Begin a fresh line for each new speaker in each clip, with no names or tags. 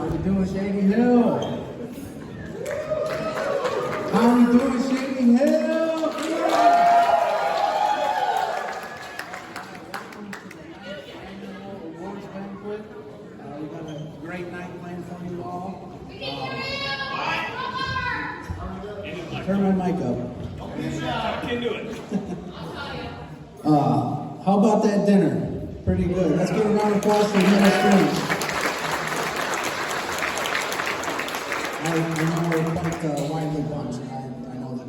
How we doing, Shadyhill? How we doing, Shadyhill? Welcome to the annual awards banquet. We got a great night planned for you all. Turn my mic up.
Can't do it.
How about that dinner? Pretty good. Let's give a round of applause for the ministers. I know we're quite a widely bunch. I know that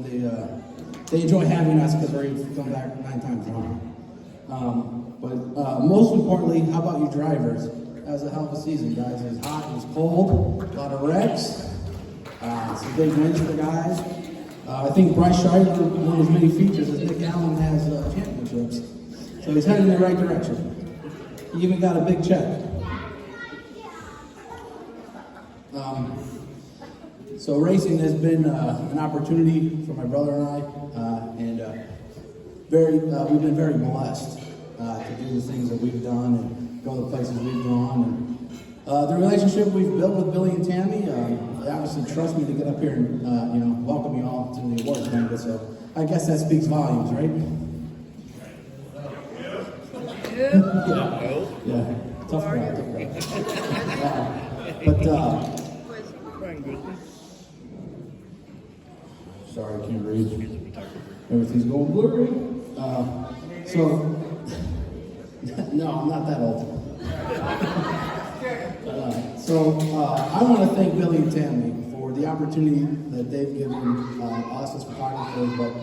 they enjoy having us because we're going back 9 times now. But most importantly, how about you drivers? That was a hell of a season, guys. It was hot, it was cold, a lot of wrecks, some big wins for guys. I think Bryce Scheidler, one of his many features is Nick Allen has championships. So he's heading in the right direction. He even got a big check. So racing has been an opportunity for my brother and I, and we've been very blessed to do the things that we've done and go the places we've gone. And the relationship we've built with Billy and Tammy, they obviously trust me to get up here and welcome you all to the awards banquet. So I guess that speaks volumes, right? Yeah. Tough crowd. Sorry, I can't read. Everything's going blurry. No, I'm not that old. I want to thank Billy and Tammy for the opportunity that they've given us as photographers. But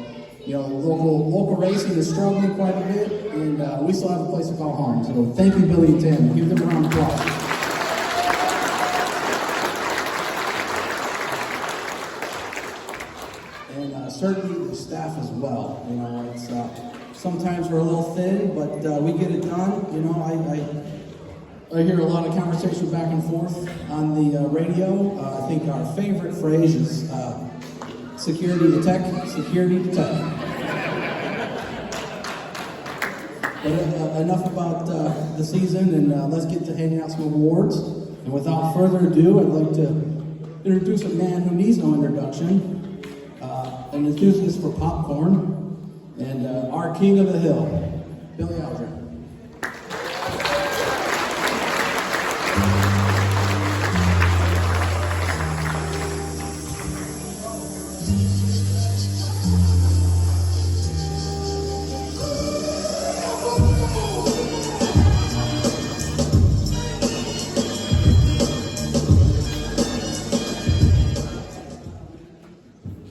local racing is struggling quite a bit, and we still have a place to call home. So thank you, Billy and Tammy. Give them a round of applause. And certainly the staff as well. It's sometimes we're a little thin, but we get it done. I hear a lot of conversation back and forth on the radio. I think our favorite phrase is security to tech, security to tech. But enough about the season, and let's get to handing out some awards. And without further ado, I'd like to introduce a man who needs no introduction, an enthusiast for popcorn, and our king of the hill, Billy Alger.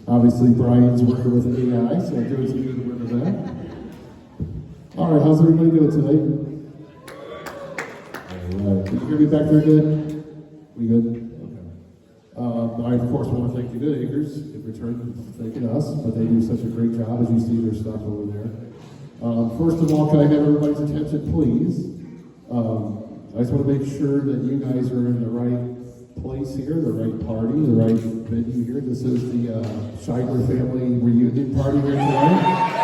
Obviously, Brian's working with AI, so I'll give it to you to represent. All right, how's everybody doing tonight? All right, can you hear me back there good? We good? Okay. I, of course, want to thank the Good Acres in return for thanking us, but they do such a great job as you see their stuff over there. First of all, can I have everybody's attention, please? I just want to make sure that you guys are in the right place here, the right party, the right venue here. This is the Scheidler family reunion party here tonight.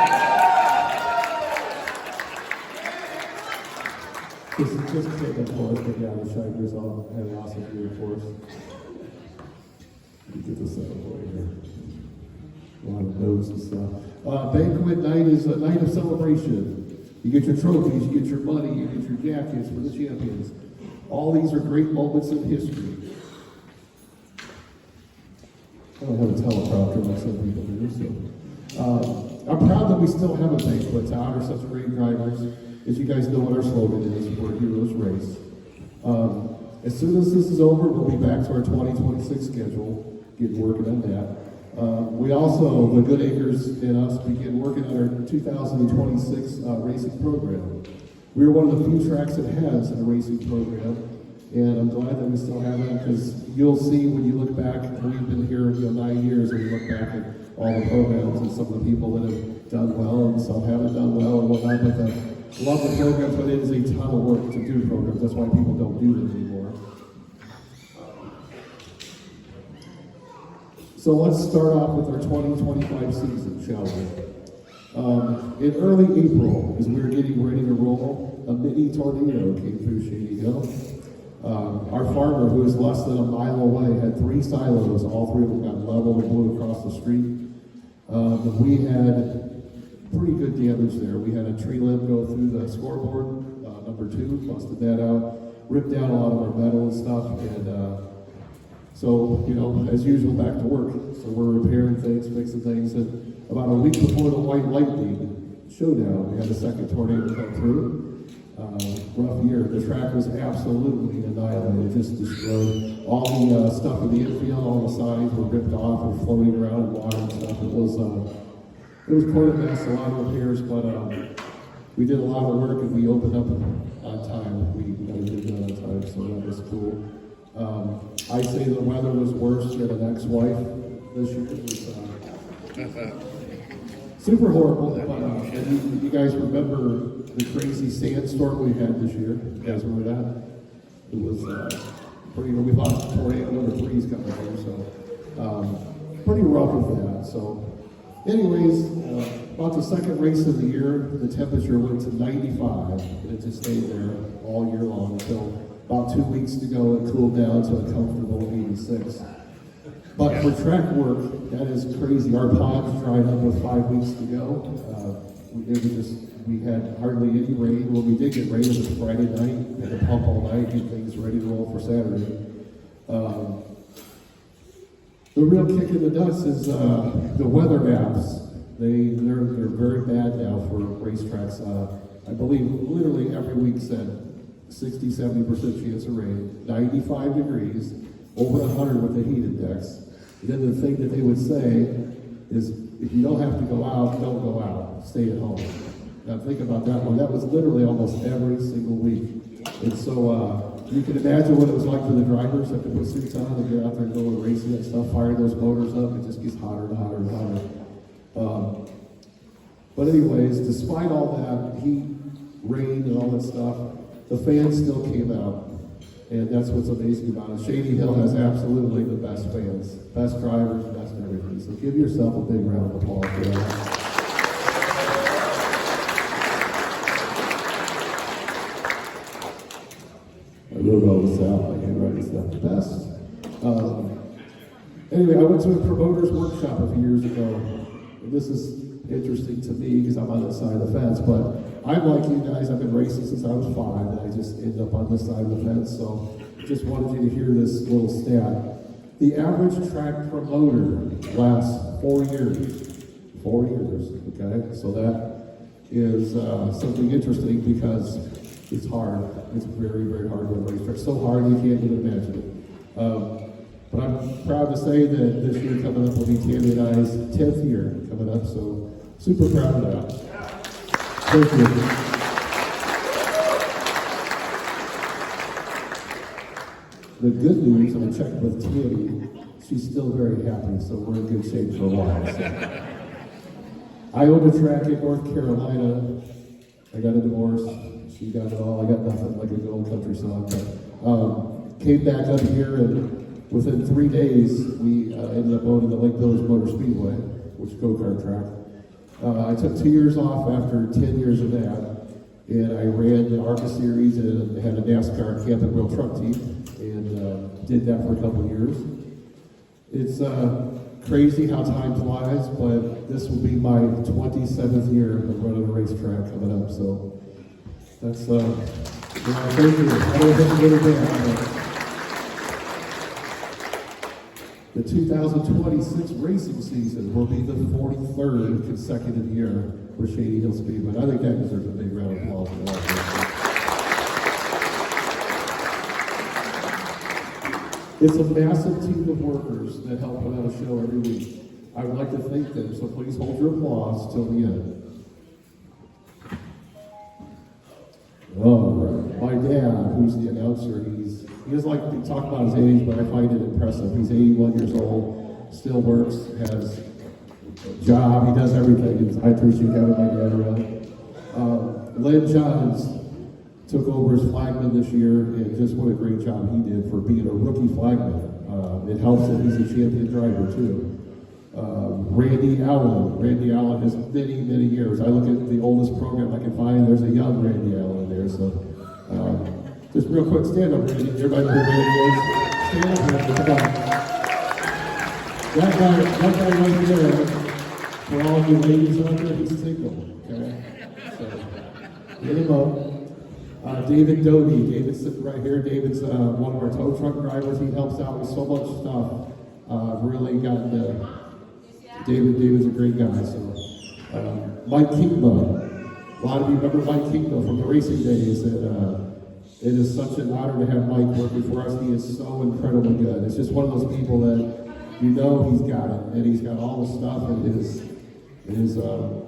Just take that for us, but yeah, the Scheidlers all had an awesome year for us. Let me get this out of the way here. A lot of notes and stuff. Banquet night is a night of celebration. You get your trophies, you get your money, you get your jackets for the champions. All these are great moments in history. I don't have a teleprompter like some people do, so. I'm proud that we still have a banquet to honor such great drivers. As you guys know what our slogan is, we're Heroes Race. As soon as this is over, we'll be back to our 2026 schedule, get working on that. We also, the Good Acres and us, begin working on our 2026 racing program. We're one of the few tracks that has a racing program, and I'm glad that we still have that, because you'll see when you look back, we've been here 9 years, and you look back at all the programs and some of the people that have done well and some haven't done well and whatnot, but love the programs, but it is a ton of work to do programs. That's why people don't do them anymore. So let's start off with our 2025 season, shall we? In early April, as we were getting ready to roll, a mini tornado came through Shadyhill. Our our farmer, who is less than a mile away, had 3 silos. All 3 of them got leveled and blew across the street. We had pretty good damage there. We had a tree limb go through the scoreboard, number 2, busted that out, ripped down a lot of our metal and stuff, and so, you know, as usual, back to work. So we're repairing things, fixing things, and about a week before the white lightning showdown, we had a second tornado come through. Rough year. The track was absolutely annihilated, just destroyed. All the stuff in the infield, all the signs were ripped off and floating around in water and stuff. It was quite a mess, a lot of repairs, but we did a lot of work and we opened up on time. We did that on time, so that was cool. I say the weather was worse than an ex-wife this year. It was super horrible. But you guys remember the crazy sandstorm we had this year? You guys remember that? It was pretty. We thought tornado number 3 is coming here, so pretty rough with that. So, anyways, about the second race of the year, the temperature went to 95, and it just stayed there all year long until about 2 weeks to go. It cooled down to a comfortable 86. But for track work, that is crazy. Our ponds dried up with 5 weeks to go. We had hardly any rain. When we did get rain, it was Friday night. We had to pump all night, get things ready to roll for Saturday. The real kick in the nuts is the weather apps. They're very bad now for racetracks. I believe literally every week said 60-70% chance of rain, 95 degrees, over 100 with the heat index. And then the thing that they would say is, if you don't have to go out, don't go out. Stay at home. Now think about that one. That was literally almost every single week. And so you can imagine what it was like for the drivers that put suits on and get out there and go and racing and stuff, firing those motors up. It just gets hotter and hotter and hotter. But anyways, despite all that heat, rain, and all that stuff, the fans still came out. And that's what's amazing about it. Shadyhill has absolutely the best fans, best drivers, best everything. So give yourself a big round of applause for that. I wrote all this out. My handwriting's not the best. Anyway, I went to a promoter's workshop a few years ago. And this is interesting to me because I'm on this side of the fence, but I'm like you guys. I've been racing since I was 5, and I just ended up on this side of the fence. So just wanted you to hear this little stat. The average track promoter lasts 4 years. 4 years, okay? So that is something interesting because it's hard. It's very, very hard to race track. So hard you can't even imagine it. But I'm proud to say that this year coming up will be Tammy and I's 10th year coming up. So super proud of that. Thank you. The good news, I'm checking with Tammy, she's still very happy, so we're in good shape for a while. So. I owned a track in North Carolina. I got a divorce. She got it all. I got nothing, like a good old country song. But, came back up here, and within 3 days, we ended up owning the Lake Village Motor Speedway, which is a go-kart track. I took 2 years off after 10 years of that, and I ran the ARCA series and had a NASCAR camp and wheel truck team, and did that for a couple of years. It's crazy how time flies, but this will be my 27th year of running a racetrack coming up, so that's, thank you. I don't think you're there. The 2026 racing season will be the 43rd consecutive year for Shadyhill Speedway. I think that deserves a big round of applause for that. It's a massive team of workers that help put on a show every week. I would like to thank them, so please hold your applause till the end. All right. My dad, who's the announcer, he doesn't like to talk about his age, but I find it impressive. He's 81 years old, still works, has a job, he does everything. I appreciate having my dad around. Lynn Johns took over as flagman this year, and just what a great job he did for being a rookie flagman. It helps that he's a champion driver, too. Randy Allen has many, many years. I look at the oldest program I can find, there's a young Randy Allen in there, so Just real quick, stand up, Randy. Everybody know who Randy is? Stand up, Randy. Come on. That guy right there, for all you ladies out there, he's single, okay? So, get him up. David Doty. David's sitting right here. David's one of our tow truck drivers. He helps out with so much stuff. Really got David's a great guy. So, Mike Kingma. A lot of you remember Mike Kingma from the racing days. And, it is such an honor to have Mike working for us. He is so incredibly good. It's just one of those people that you know he's got it, and he's got all the stuff in his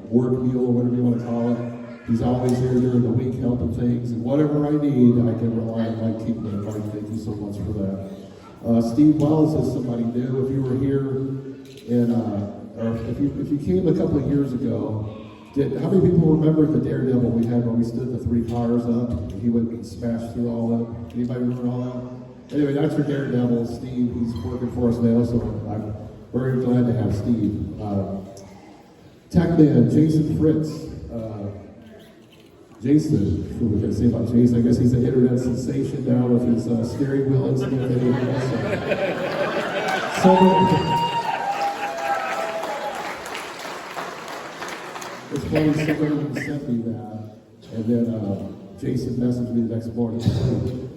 work mule, or whatever you want to call it. He's always here during the week helping things, and whatever I need, I can rely on Mike Kingma. Mike, thank you so much for that. Steve Wells is somebody new. If you were here, or if you came a couple of years ago. How many people remember the Daredevil we had when we stood the 3 cars up and he went and smashed through all that? Anybody remember all that? Anyway, that's your Daredevil, Steve. He's working for us now, so I'm very glad to have Steve. Tech man, Jason Fritz. Jason, what we're going to say about Jason, I guess he's an internet sensation now with his steering wheel incident. It's funny, somebody sent me that, and then Jason messaged me the next morning.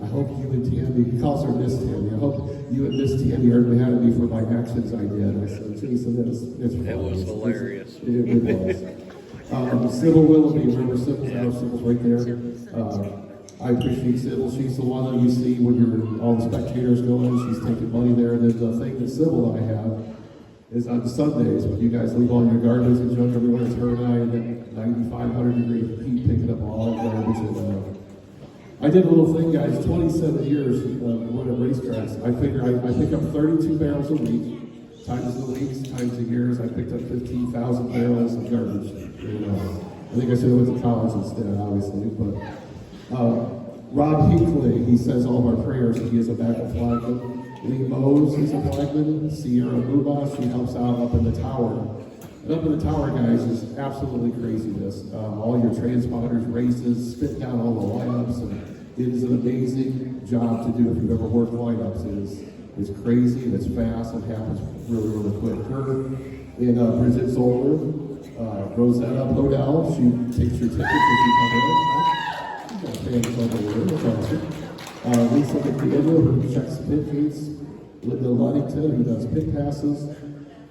I hope you and Tammy, he calls her Miss Tammy, I hope you and Miss Tammy are mad at me for my actions I did. I said, Jason, it's funny.
It was hilarious.
It was. Sybil Willoughby, remember Sybil's house? Sybil's right there. I appreciate Sybil. She's the one that you see when all the spectators go in. She's taking money there. And the thing that Sybil and I have is on Sundays, when you guys leave all your garbage and junk everywhere, it's her and I, and then 9,500 degree heat picking up all the garbage. And, I did a little thing, guys, 27 years running racetracks. I figure I pick up 32 barrels a week, times the weeks, times the years, I picked up 15,000 barrels of garbage. And, I think I should have went to college instead, obviously, but Rob Hinckley, he says all of our prayers. He is a backup flagman. Lee Mose is a flagman. Sierra Mubas, she helps out up in the tower. And up in the tower, guys, is absolutely craziness. All your transponders, races, spit down all the lineups, and it is an amazing job to do. If you've ever worked lineups, it's crazy, and it's fast, and happens really, really quick. Her and Bridget Zoller, Rosetta Podell, she takes your tickets as you come in. Fans over there, that's awesome. Lisa McDaniel, who checks pit feeds. Linda Luddington, who does pit passes.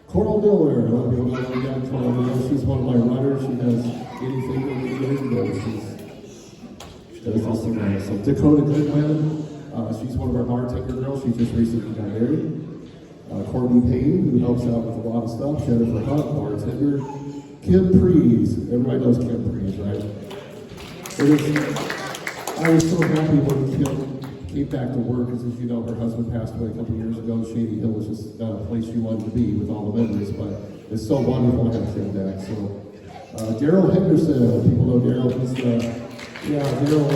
Coral Miller, a lot of people know that. Coral Miller, she's one of my runners. She does anything that we do. She does this and that. So Dakota Goodwin, she's one of our bartender girls. She just recently got married. Courtney Payne, who helps out with a lot of stuff. Jennifer Hunt, bartender. Kim Prees, everybody knows Kim Prees, right? I was so happy when Kim came back to work, because as you know, her husband passed away a couple years ago. Shadyhill was just not a place she wanted to be with all the memories, but it's so wonderful to have Kim back. So, Daryl Henderson, people know Daryl. Daryl,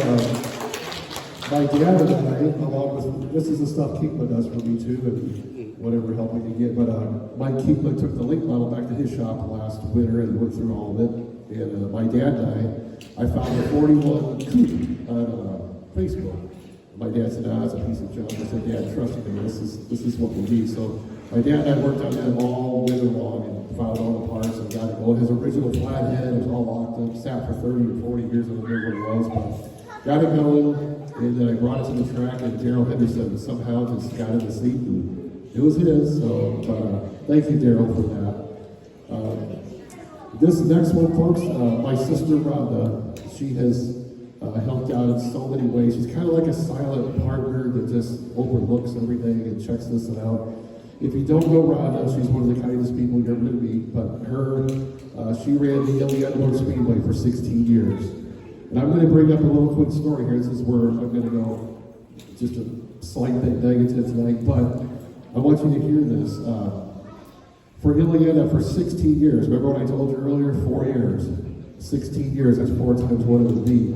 my dad and I, along with, this is the stuff Keekma does for me too, and whatever help I can get, but Mike Keekma took the link model back to his shop last winter and went through all of it, and my dad and I found a 41 coupe on Facebook. My dad said, it's a piece of junk. I said, Dad, trust me, this is what we need. So my dad and I worked on that all winter long and found all the parts and got it going. His original flathead was all locked up, sat for 30 or 40 years, I don't know what it was, but got it going, and then I brought it to the track, and Daryl Henderson somehow just got in the seat, and it was his. So thank you, Daryl, for that. This next one, folks, my sister Rhonda, she has helped out in so many ways. She's kind of like a silent partner that just overlooks everything and checks this and out. If you don't know Rhonda, she's one of the kindest people you're ever going to meet, but she ran the Illinois Speedway for 16 years. And I'm going to bring up a little quick story here. This is where I'm going to go just a slight bit negative tonight, but I want you to hear this. For Ileana, for 16 years, remember what I told you earlier? 4 years. 16 years, that's 4 times what it would be.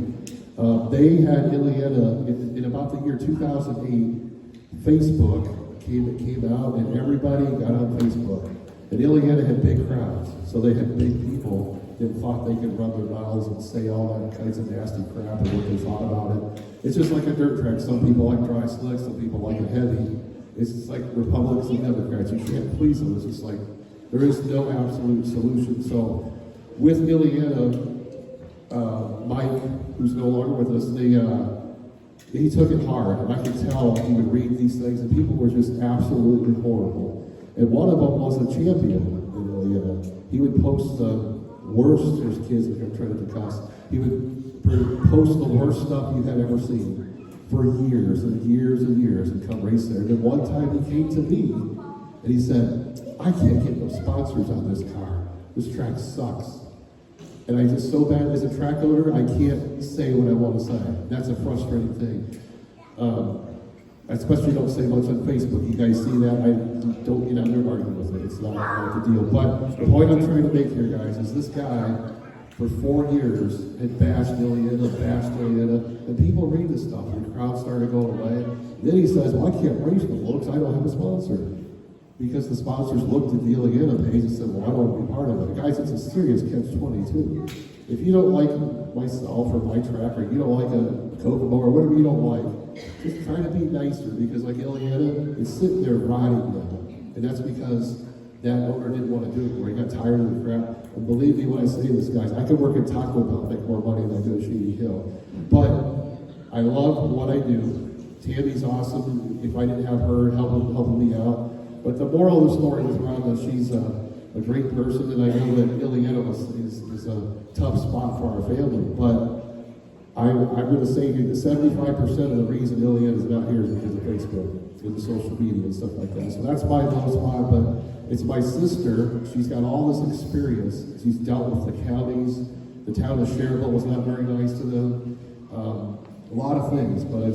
They had Ileana in about the year 2008. Facebook came out, and everybody got on Facebook. And Ileana had big crowds, so they had big people and thought they could run their mouths and say all that kinds of nasty crap and what they thought about it. It's just like a dirt track. Some people like dry slick, some people like it heavy. It's just like Republicans and Democrats. You can't please them. It's just like there is no absolute solution. So with Ileana, Mike, who's no longer with us, he took it hard, and I could tell he would read these things, and people were just absolutely horrible. And one of them was a champion in Ileana. He would post the worst, there's kids that are trying to cuss, he would post the worst stuff you had ever seen for years and years and years and come race there. And then one time he came to me, and he said, I can't get no sponsors on this car. This track sucks. And I just so bad as a track owner, I can't say what I want to say. That's a frustrating thing. Especially don't say much on Facebook. You guys see that? I don't get on there arguing with it. It's not a big deal. But the point I'm trying to make here, guys, is this guy, for 4 years, had bashed Ileana, and people read this stuff, and the crowd started going away. Then he says, well, I can't race no more because I don't have a sponsor. Because the sponsors looked at the Ileana page and said, well, I don't want to be part of it. Guys, it's a serious catch-22. If you don't like myself or my track, or you don't like a Kokomo or whatever you don't like, just try to be nicer, because like Ileana is sitting there riding them. And that's because that owner didn't want to do it, or he got tired of the crap. And believe me when I say this, guys, I could work at Taco Bell, make more money than I do at Shadyhill. But I love what I do. Tammy's awesome. If I didn't have her helping me out. But the moral of the story is around that she's a great person, and I know that Ileana is a tough spot for our family. But I'm going to say that 75% of the reason Ileana is not here is because of Facebook and the social media and stuff like that. So that's my low spot, but it's my sister. She's got all this experience. She's dealt with the counties. The town of Shadyhill was not very nice to them. A lot of things, but I'm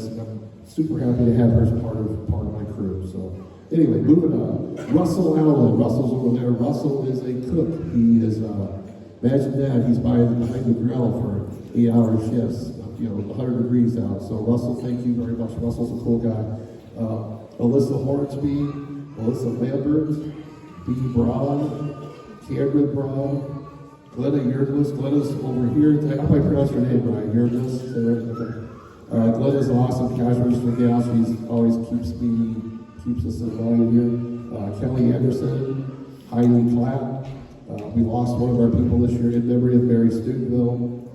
super happy to have her as part of my crew. So. Anyway, moving on. Russell Allen. Russell's over there. Russell is a cook. He is, imagine that, he's behind the grill for 8-hour shifts, 100 degrees out. So Russell, thank you very much. Russell's a cool guy. Alyssa Hornsby, Alyssa Lambert, B. Braun, Cameron Braun, Glenna Yurglis. Glenna's over here. I hope I pronounced her name right. Yurglis. Is that right? Okay. Glenna's awesome. Casual gal. She's always keeps us in line here. Kelly Anderson, Heidi Clapp. We lost one of our people this year in memory of Mary Steubenville.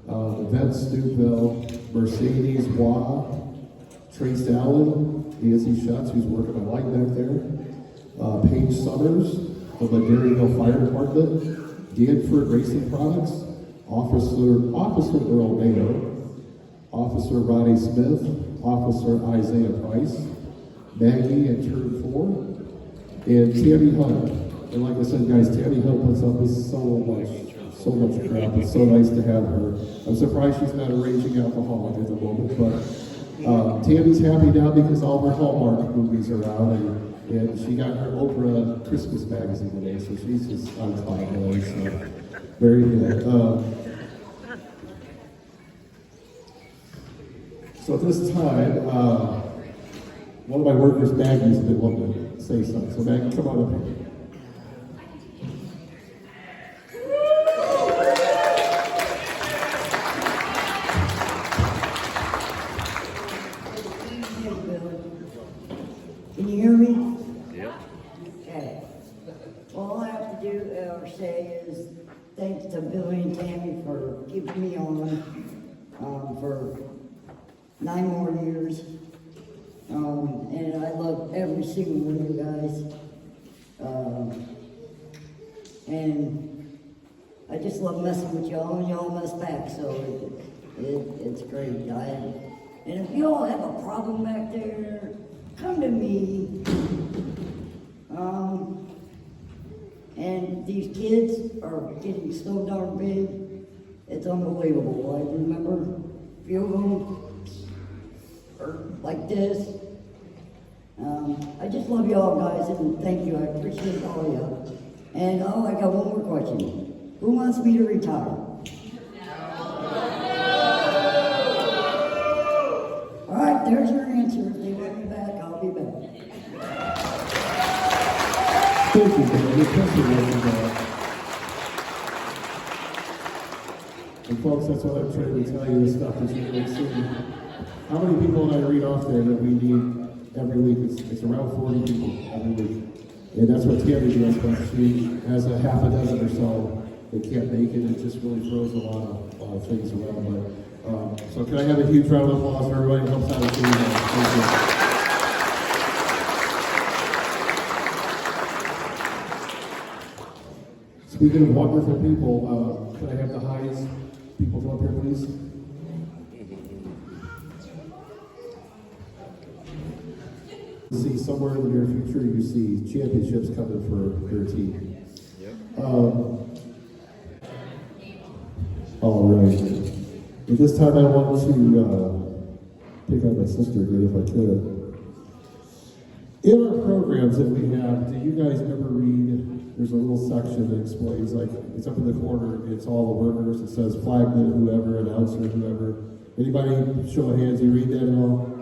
Yvette Steubenville, Mercedes Waugh, Trace Allen, Nancy Schutz, who's working on light back there. Paige Summers from the Derryville Fire Department. Danford Racing Products. Officer Earl Mayo. Officer Roddy Smith. Officer Isaiah Price. Maggie at Turn 4, and Tammy Hunt. And like I said, guys, Tammy Hunt puts up with so much crap. It's so nice to have her. I'm surprised she's not a raging alcoholic at the moment, but Tammy's happy now because all of her Hallmark movies are out, and she got her Oprah Christmas magazine today, so she's just on cloud nine, so very good. So at this time, one of my workers, Maggie's been wanting to say something. So Maggie, come on up here.
Can you hear me? Yeah. Okay. Well, all I have to do or say is thanks to Billy and Tammy for keeping me on for 9 more years. And I love every single one of you guys. And I just love messing with y'all, and y'all mess back, so it's great. And if y'all have a problem back there, come to me. And these kids are getting so darn big, it's unbelievable. I remember a few of them are like this. I just love y'all guys, and thank you. I appreciate all of you. And I got one more question. Who wants me to retire? All right, there's your answer. If they want me back, I'll be back.
Thank you, man. Folks, that's what I'm trying to tell you, is stuff that you can see. How many people did I read off there that we need every week? It's around 40 people every week. And that's what Tammy does, but she has a half a dozen or so that can't make it. It just really throws a lot of things around. But, so can I have a huge round of applause for everybody who helps out with doing that? Thank you. Speaking of wonderful people, can I have the highest people come up here, please? See, somewhere in the near future, you see championships coming for your team. All right. At this time, I want to pick on my sister again, if I could. In our programs that we have, do you guys ever read? There's a little section that explains, like, it's up in the corner, it's all the workers, it says flagman, whoever, announcer, whoever. Anybody, show of hands, you read that at all?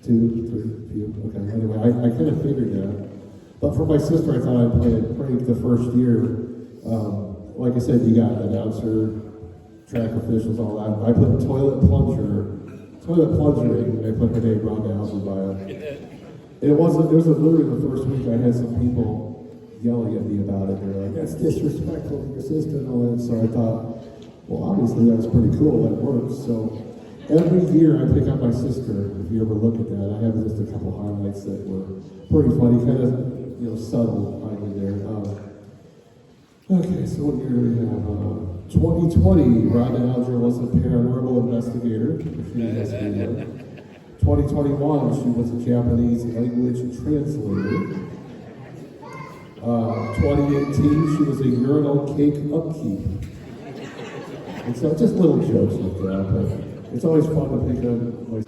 2, 3, few, okay, anyway, I kind of figured that. But for my sister, I thought I'd play it pretty the first year. Like I said, you got an announcer, track officials, all that. I put toilet plungering, and I put her name, Rhonda Alger, by it. It was literally the first week I had some people yelling at me about it. They're like, that's disrespectful to your sister and all that. So I thought, well, obviously that's pretty cool, that works. So every year I pick up my sister, if you ever look at that. I have just a couple highlights that were pretty funny, kind of, subtle behind there. Okay, so what year do we have? 2020, Rhonda Alger was a paranormal investigator. If you guys know. 2021, she was a Japanese language translator. 2018, she was a urinal cake upkeep. And so just little jokes like that, but it's always fun to pick on my